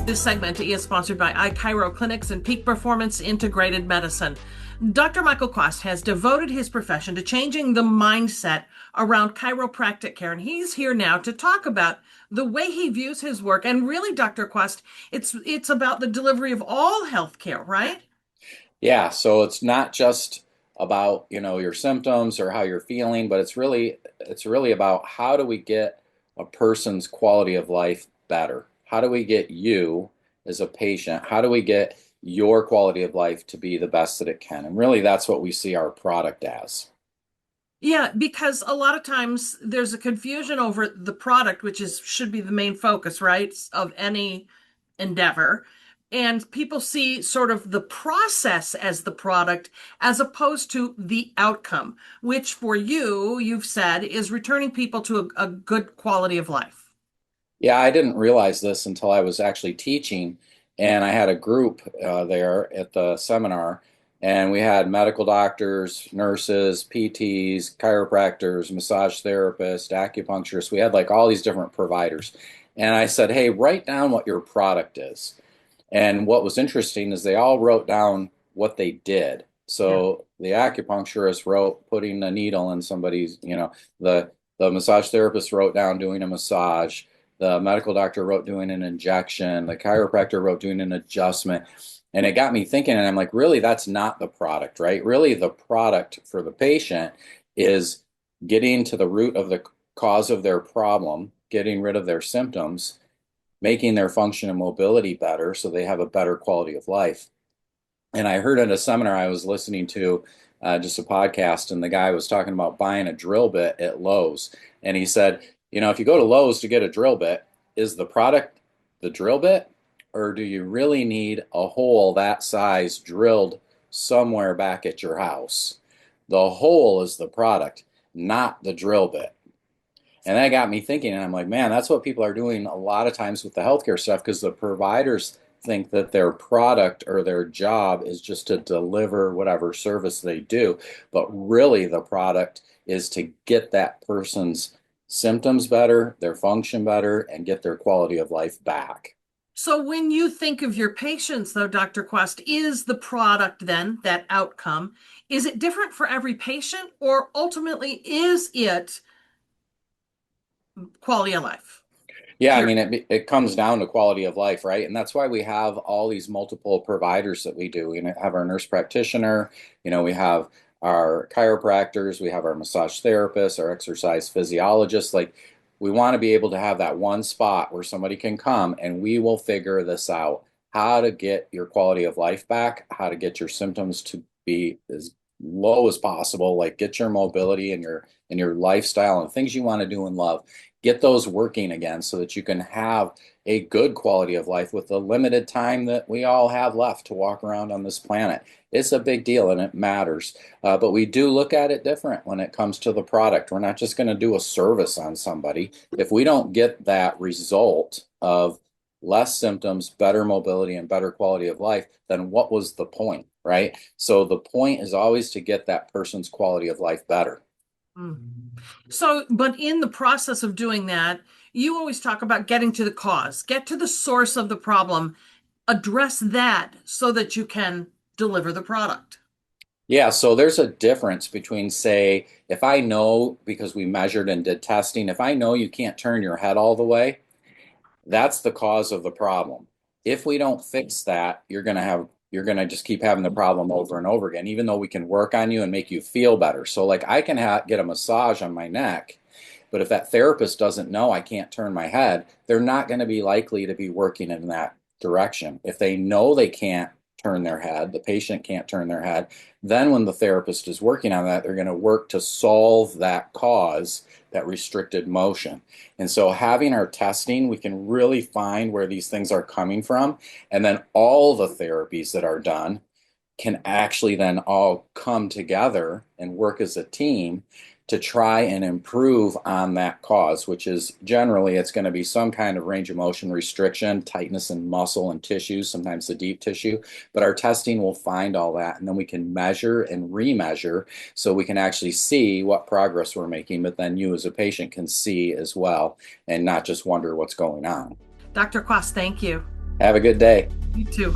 This segment is sponsored by iChiro Clinics and Peak Performance Integrated Medicine. Dr. Michael Kwast has devoted his profession to changing the mindset around chiropractic care, and he's here now to talk about the way he views his work. And really, Dr. Kwast, it's about the delivery of all healthcare, right? Yeah, so it's not just about, your symptoms or how you're feeling, but it's really about how do we get a person's quality of life better? How do we get you as a patient? How do we get your quality of life to be the best that it can? And really that's what we see our product as. Yeah, because a lot of times there's a confusion over the product, which is should be the main focus, right, of any endeavor. And people see sort of the process as the product as opposed to the outcome, which for you, you've said, is returning people to a good quality of life. Yeah, I didn't realize this until I was actually teaching, and I had a group there at the seminar, and we had medical doctors, nurses, PTs, chiropractors, massage therapists, acupuncturists. We had like all these different providers. And I said, hey, write down what your product is. And what was interesting is they all wrote down what they did. Yeah. So the acupuncturist wrote putting a needle in somebody's, the massage therapist wrote down doing a massage. The medical doctor wrote doing an injection. The chiropractor wrote doing an adjustment. And it got me thinking, and I'm like, really, that's not the product, right? Really, the product for the patient is getting to the root of the cause of their problem, getting rid of their symptoms, making their function and mobility better so they have a better quality of life. And I heard at a seminar I was listening to, just a podcast, and the guy was talking about buying a drill bit at Lowe's. And he said, if you go to Lowe's to get a drill bit, is the product the drill bit? Or do you really need a hole that size drilled somewhere back at your house? The hole is the product, not the drill bit. And that got me thinking, and I'm like, man, that's what people are doing a lot of times with the healthcare stuff because the providers think that their product or their job is just to deliver whatever service they do. But really, the product is to get that person's symptoms better, their function better, and get their quality of life back. So when you think of your patients, though, Dr. Quest, is the product then that outcome? Is it different for every patient, or ultimately is it quality of life? Yeah, I Period. mean, it comes down to quality of life, right? And that's why we have all these multiple providers that we do. We have our nurse practitioner, we have our chiropractors, we have our massage therapists, our exercise physiologists. Like, we want to be able to have that one spot where somebody can come and we will figure this out, how to get your quality of life back, how to get your symptoms to be as low as possible, like get your mobility and your lifestyle and things you want to do and love, get those working again so that you can have a good quality of life with the limited time that we all have left to walk around on this planet. It's a big deal and it matters. But we do look at it different when it comes to the product. We're not just going to do a service on somebody. If we don't get that result of less symptoms, better mobility, and better quality of life, then what was the point, right? So the point is always to get that person's quality of life better. Mm. So, but in the process of doing that, you always talk about getting to the cause, get to the source of the problem, address that so that you can deliver the product. Yeah, so there's a difference between, say, if I know because we measured and did testing, if I know you can't turn your head all the way, that's the cause of the problem. If we don't fix that, you're going to just keep having the problem over and over again, even though we can work on you and make you feel better. So like I can get a massage on my neck, but if that therapist doesn't know I can't turn my head, they're not going to be likely to be working in that direction. If they know they can't turn their head, the patient can't turn their head, then when the therapist is working on that, they're going to work to solve that cause, that restricted motion. And so having our testing, we can really find where these things are coming from. And then all the therapies that are done can actually then all come together and work as a team to try and improve on that cause, which is generally it's going to be some kind of range of motion restriction, tightness in muscle and tissues, sometimes the deep tissue. But our testing will find all that, and then we can measure and remeasure so we can actually see what progress we're making, but then you as a patient can see as well and not just wonder what's going on. Dr. Quast, thank you. Have a good day. You too.